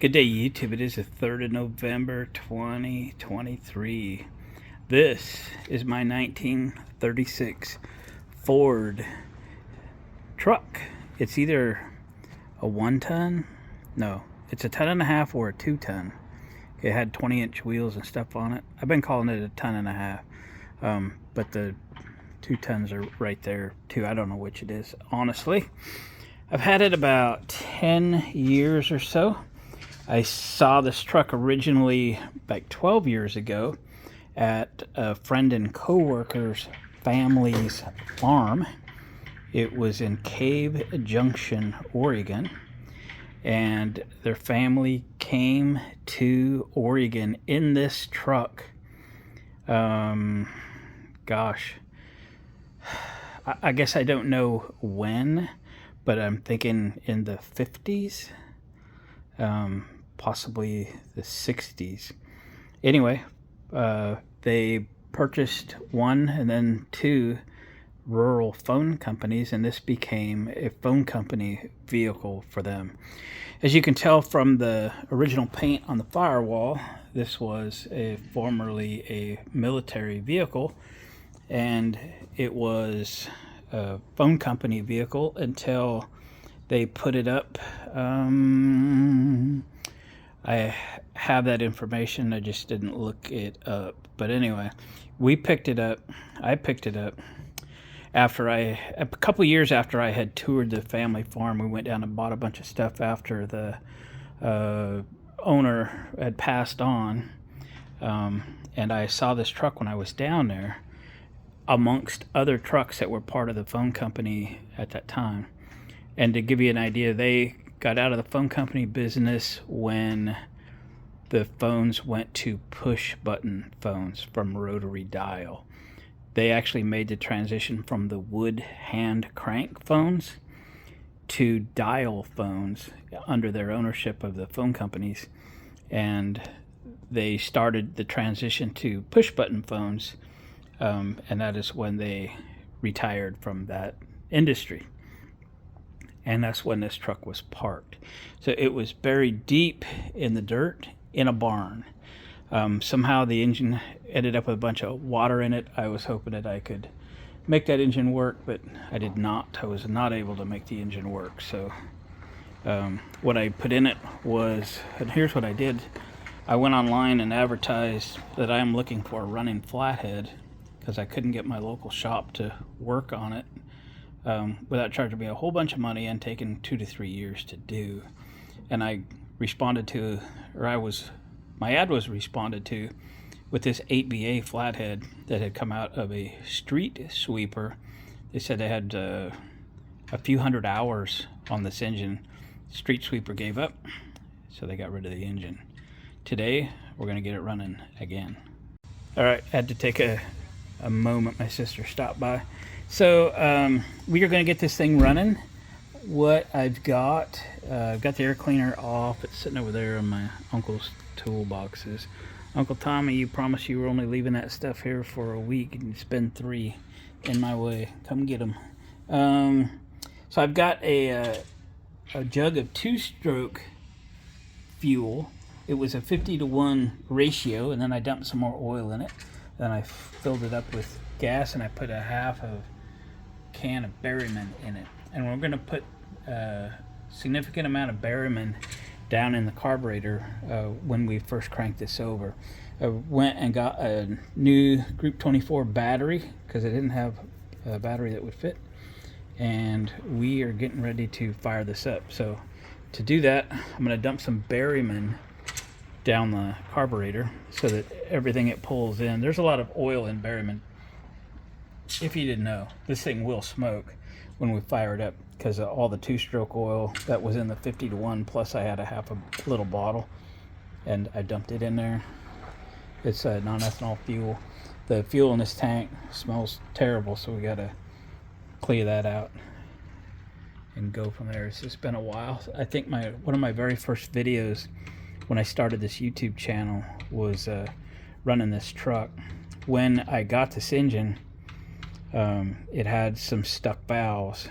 Good day, YouTube. It is the 3rd of November, 2023. This is my 1936 Ford truck. It's either a 1-ton, no, it's a 1.5 ton or a 2-ton. It had 20-inch wheels and stuff on it. I've been calling it a 1.5 ton, but the 2 tons are right there too. I don't know which it is, honestly. I've had it about 10 years or so. I saw this truck originally like 12 years ago at a friend and co-worker's family's farm. It was in Cave Junction, Oregon, and their family came to Oregon in this truck. I guess I don't know when, but I'm thinking in the 50s. Possibly the 60s. Anyway, they purchased 1 and then 2 rural phone companies, and this became a phone company vehicle for them. As you can tell from the original paint on the firewall, this was formerly a military vehicle, and it was a phone company vehicle until they put it up. I have that information, I just didn't look it up. But anyway, we picked it up. I picked it up after a couple years after I had toured the family farm. We went down and bought a bunch of stuff after the owner had passed on. And I saw this truck when I was down there amongst other trucks that were part of the phone company at that time. And to give you an idea, they got out of the phone company business when the phones went to push button phones from rotary dial. They actually made the transition from the wood hand crank phones to dial phones under their ownership of the phone companies, and they started the transition to push button phones, and that is when they retired from that industry. And that's when this truck was parked. So it was buried deep in the dirt in a barn. Somehow the engine ended up with a bunch of water in it. I was hoping that I could make that engine work, but I did not. I was not able to make the engine work. So what I put in it was, and here's what I did. I went online and advertised that I am looking for a running flathead because I couldn't get my local shop to work on it. Without charging me a whole bunch of money and taking 2 to 3 years to do. And I responded to, my ad was responded to with this 8BA flathead that had come out of a street sweeper. They said they had a few hundred hours on this engine. Street sweeper gave up, so they got rid of the engine. Today, we're gonna get it running again. All right, had to take a moment. My sister stopped by. So we are going to get this thing running. What I've got the air cleaner off. It's sitting over there in my uncle's toolboxes. Uncle Tommy, you promised you were only leaving that stuff here for a week, and it's been 3 in my way. Come get them. So I've got a jug of 2-stroke fuel. It was a 50-to-1 ratio, and then I dumped some more oil in it. Then I filled it up with gas, and I put a half of can of Berryman in it, and we're going to put a significant amount of Berryman down in the carburetor when we first crank this over. I went and got a new Group 24 battery because I didn't have a battery that would fit, and we are getting ready to fire this up. So to do that, I'm going to dump some Berryman down the carburetor so that everything it pulls in. There's a lot of oil in Berryman. If you didn't know, this thing will smoke when we fire it up because of all the 2-stroke oil that was in the 50-to-1, plus I had a half a little bottle and I dumped it in there. It's a non-ethanol fuel. The fuel in this tank smells terrible, so we gotta clear that out and go from there. It's just been a while. I think one of my very first videos when I started this YouTube channel was running this truck. When I got this engine, it had some stuck valves,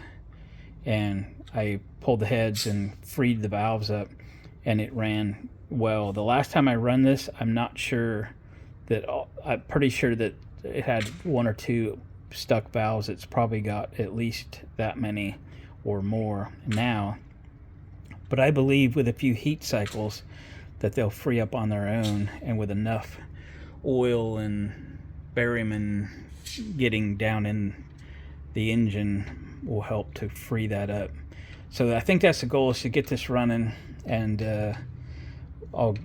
and I pulled the heads and freed the valves up, and it ran well. The last time I run this, I'm not sure that, I'm pretty sure that it had one or two stuck valves. It's probably got at least that many or more now. But I believe with a few heat cycles that they'll free up on their own, and with enough oil and barium getting down in the engine will help to free that up. So I think that's the goal, is to get this running, and I'll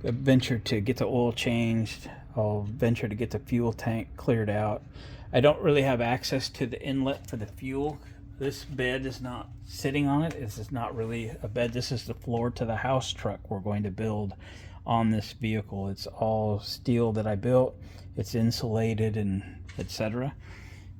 venture to get the oil changed. I'll venture to get the fuel tank cleared out. I don't really have access to the inlet for the fuel. This bed is not sitting on it. This is not really a bed. This is the floor to the house truck we're going to build on this vehicle. It's all steel that I built. It's insulated and etc.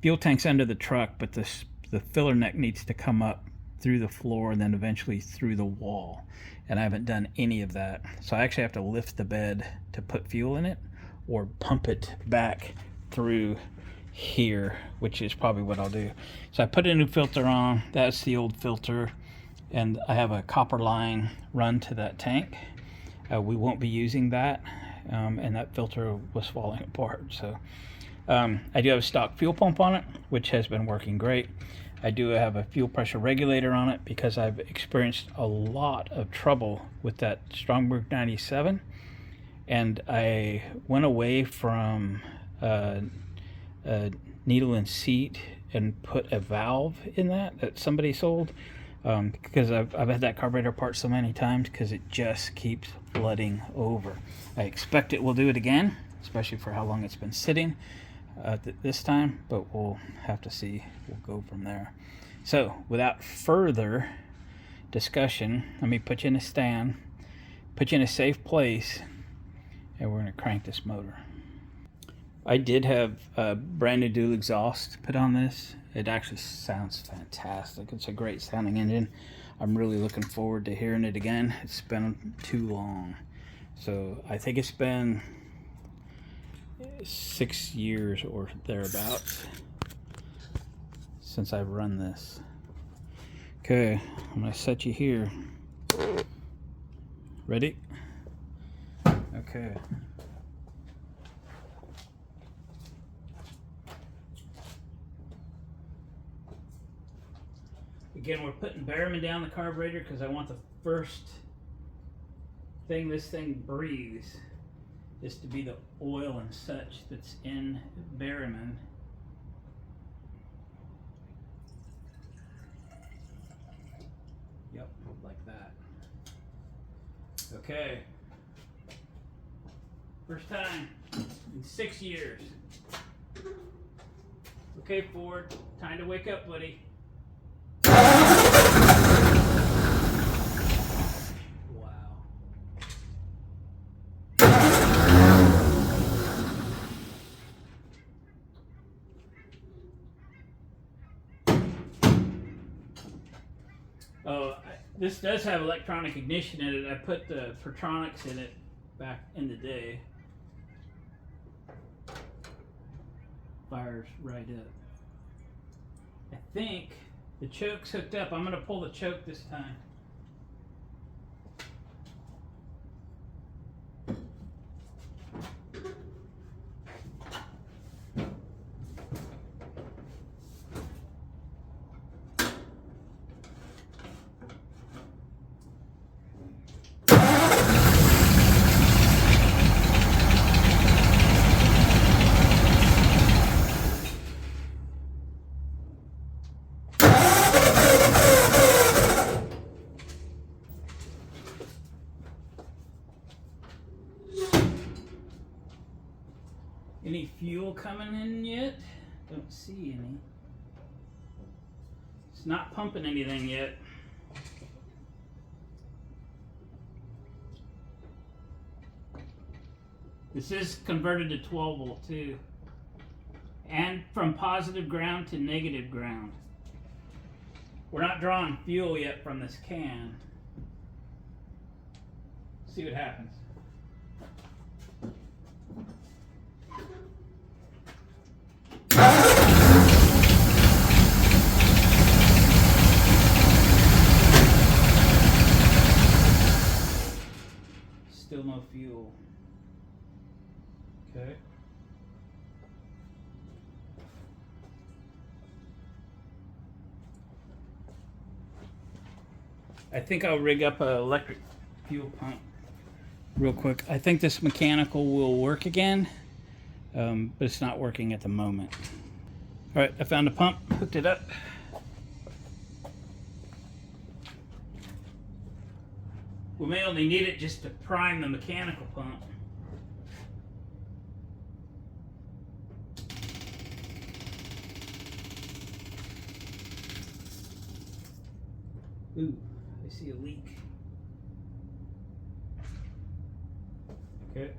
Fuel tank's under the truck, but the filler neck needs to come up through the floor and then eventually through the wall. And I haven't done any of that. So I actually have to lift the bed to put fuel in it, or pump it back through here, which is probably what I'll do. So I put a new filter on. That's the old filter, and I have a copper line run to that tank. We won't be using that, and that filter was falling apart. So I do have a stock fuel pump on it, which has been working great. I do have a fuel pressure regulator on it because I've experienced a lot of trouble with that Stromberg 97, and I went away from needle and seat and put a valve in that somebody sold, because I've had that carburetor part so many times because it just keeps flooding over. I expect it will do it again, especially for how long it's been sitting this time, but we'll have to see. We'll go from there. So without further discussion, let me put you in a stand, put you in a safe place, and we're going to crank this motor. I did have a brand new dual exhaust put on this. It actually sounds fantastic. It's a great sounding engine. I'm really looking forward to hearing it again. It's been too long. So I think it's been 6 years or thereabouts since I've run this. Okay, I'm gonna set you here. Ready? Okay. Again, we're putting barium down the carburetor because I want the first thing this thing breathes is to be the oil and such that's in barium. Yep, like that. Okay. First time in 6 years. Okay, Ford, time to wake up, buddy. This does have electronic ignition in it. I put the Pertronics in it back in the day. Fires right up. I think the choke's hooked up. I'm going to pull the choke this time. Any fuel coming in yet? Don't see any. It's not pumping anything yet. This is converted to 12 volt too. And from positive ground to negative ground. We're not drawing fuel yet from this can. See what happens. still no fuel. Okay. I think I'll rig up an electric fuel pump real quick. I think this mechanical will work again, but it's not working at the moment. All right, I found a pump, hooked it up. We may only need it just to prime the mechanical pump. Ooh, I see a leak. Okay.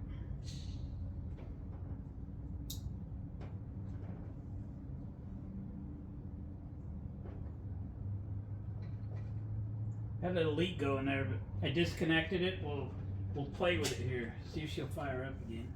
Had a little leak going there, but I disconnected it. We'll play with it here. See if she'll fire up again.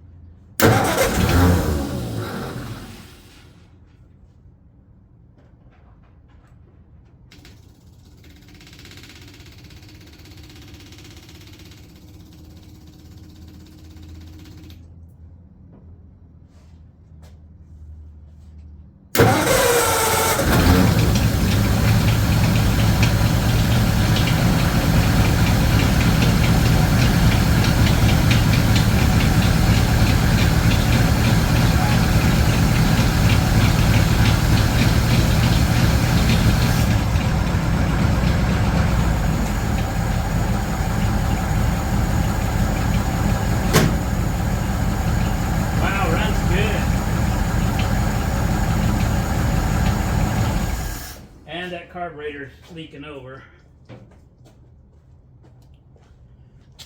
Carburetor's leaking over.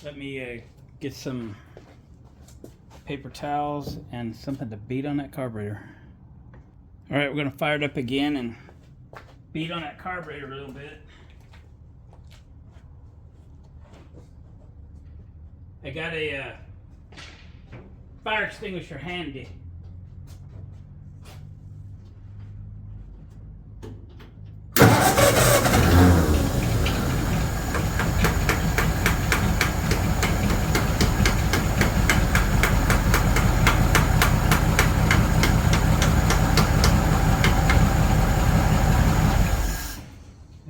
Let me get some paper towels and something to beat on that carburetor. All right, we're gonna fire it up again and beat on that carburetor a little bit. I got a fire extinguisher handy.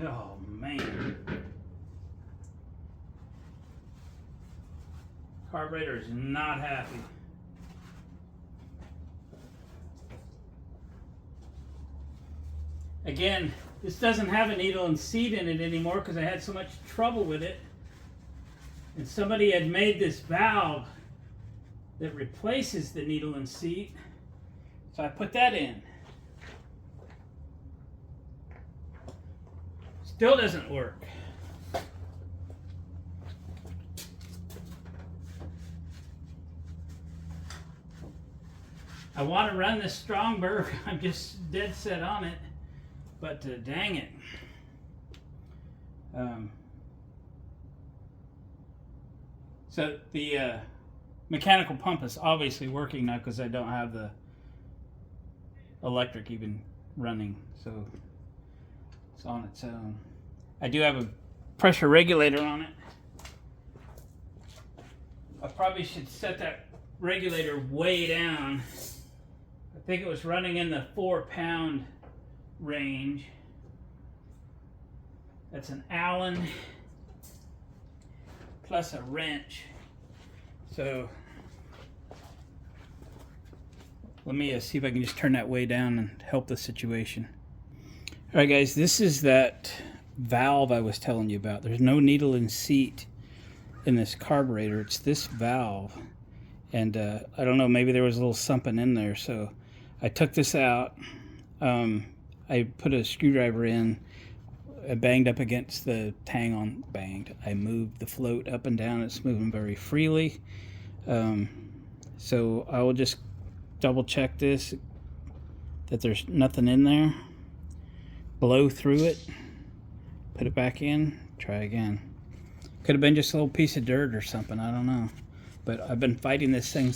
Oh man. Carburetor is not happy. Again, this doesn't have a needle and seat in it anymore because I had so much trouble with it. And somebody had made this valve that replaces the needle and seat. So I put that in. Still doesn't work. I want to run this Strongberg. I'm just dead set on it. But dang it. So the mechanical pump is obviously working now because I don't have the electric even running. So it's on its own. I do have a pressure regulator on it. I probably should set that regulator way down. I think it was running in the 4-pound range. That's an Allen plus a wrench. So let me see if I can just turn that way down and help the situation. All right, guys, this is that valve I was telling you about. There's no needle and seat in this carburetor. It's this valve, and I don't know, maybe there was a little something in there. So I took this out. I put a screwdriver in. I banged up against the tang on banged. I moved the float up and down. It's moving very freely. So I will just double check this, that there's nothing in there. Blow through it, put it back in, try again. Could have been just a little piece of dirt or something, I don't know. But I've been fighting this thing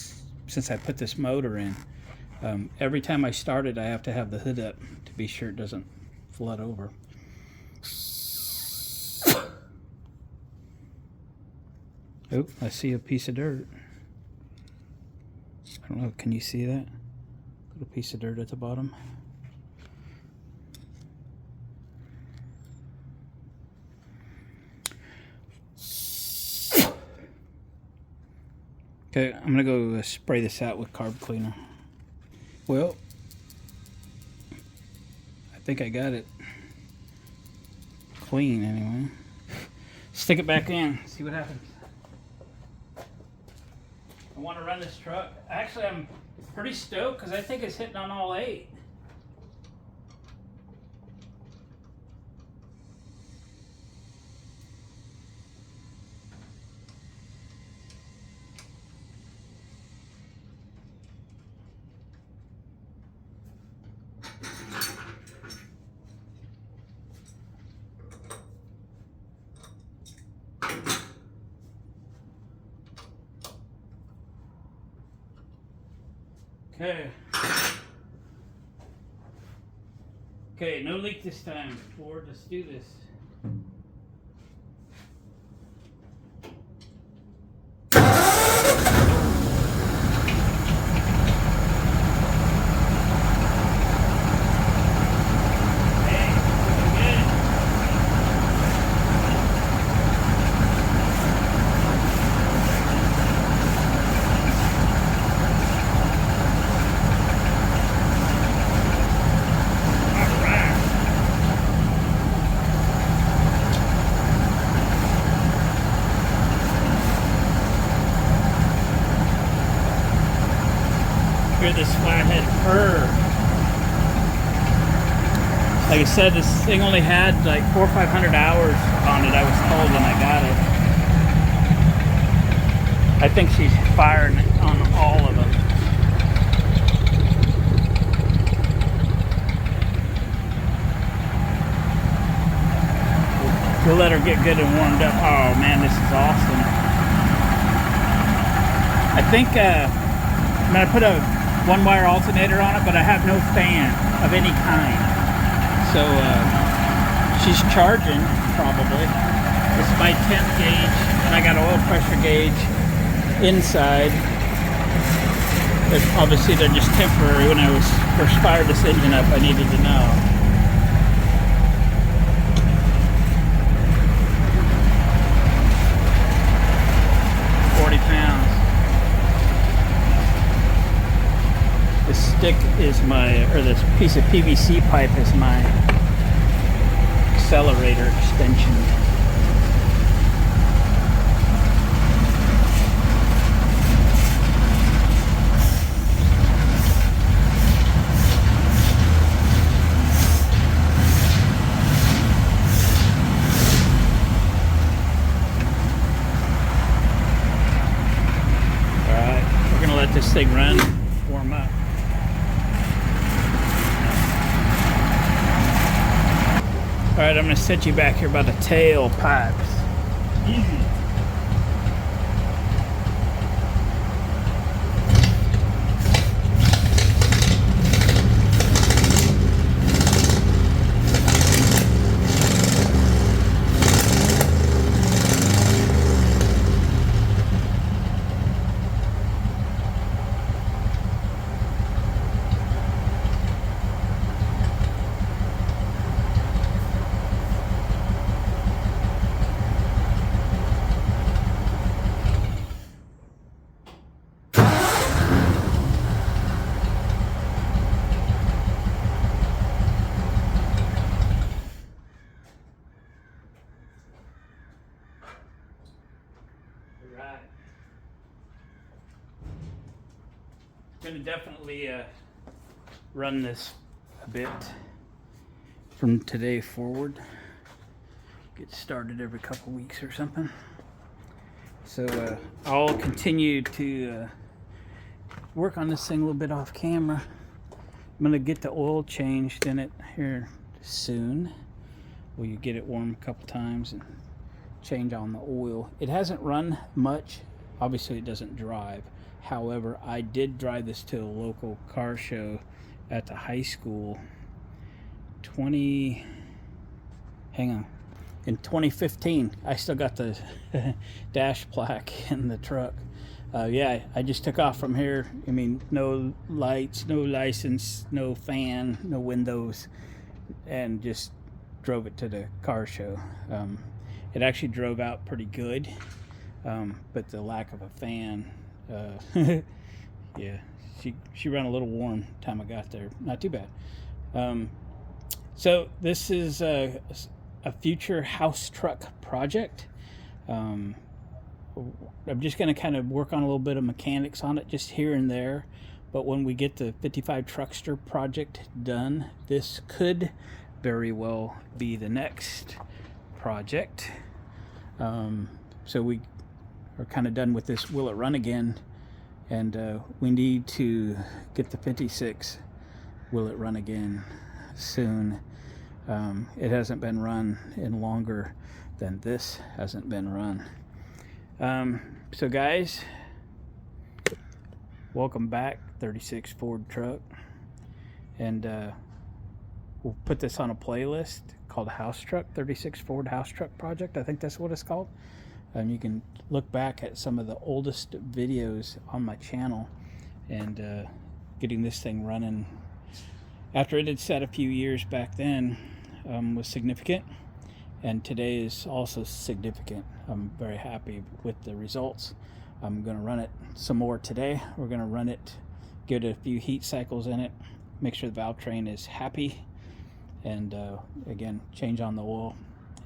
since I put this motor in. Every time I start it, I have to have the hood up to be sure it doesn't flood over. Oh, I see a piece of dirt. I don't know, can you see that? Little piece of dirt at the bottom. Okay, I'm gonna go spray this out with carb cleaner. Well, I think I got it clean anyway. Stick it back in, see what happens. I want to run this truck. Actually, I'm pretty stoked because I think it's hitting on all 8. Okay. Okay, no leak this time, Ford. Let's do this. This Flathead Ford. Like I said, this thing only had like 400 or 500 hours on it, I was told when I got it. I think she's firing on all of them. We'll let her get good and warmed up. Oh man, this is awesome. I think I'm gonna put a 1-wire alternator on it, but I have no fan of any kind. So she's charging probably. This is my temp gauge, and I got an oil pressure gauge inside. But obviously they're just temporary. When I was first fired this engine up, I needed to know. Stick is my, or this piece of PVC pipe is my accelerator extension. All right, we're gonna let this thing run, warm up. All right, I'm gonna set you back here by the tail pipes. Easy. Right. Gonna definitely run this a bit from today forward. Get started every couple weeks or something. So I'll continue to work on this thing a little bit off camera. I'm gonna get the oil changed in it here soon. Well, you get it warm a couple times and change on the oil. It hasn't run much. Obviously it doesn't drive. However, I did drive this to a local car show at the high school in 2015. I still got the dash plaque in the truck. Yeah, I just took off from here. I mean, no lights, no license, no fan, no windows, and just drove it to the car show. It actually drove out pretty good, but the lack of a fan, yeah, she ran a little warm time I got there. Not too bad. So this is a future house truck project. I'm just going to kind of work on a little bit of mechanics on it, just here and there. But when we get the 55 Truckster project done, this could very well be the next project. So we are kind of done with this Will It Run Again, and we need to get the 56 Will It Run Again soon. It hasn't been run in longer than this hasn't been run. So guys, welcome back, 36 Ford truck, and we'll put this on a playlist called House Truck, 36 Ford House Truck Project. I think that's what it's called. You can look back at some of the oldest videos on my channel, and getting this thing running after it had sat a few years back then was significant, and today is also significant. I'm very happy with the results. I'm going to run it some more today. We're going to run it, get a few heat cycles in it, make sure the valve train is happy, and again, change on the oil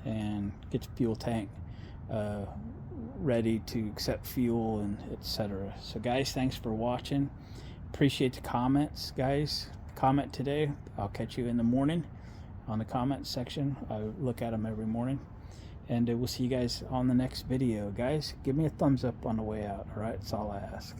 and get the fuel tank ready to accept fuel, and etc. So guys, thanks for watching. Appreciate the comments, guys. Comment today. I'll catch you in the morning on the comment section. I look at them every morning, and we'll see you guys on the next video. Guys, give me a thumbs up on the way out. All right, that's all I ask.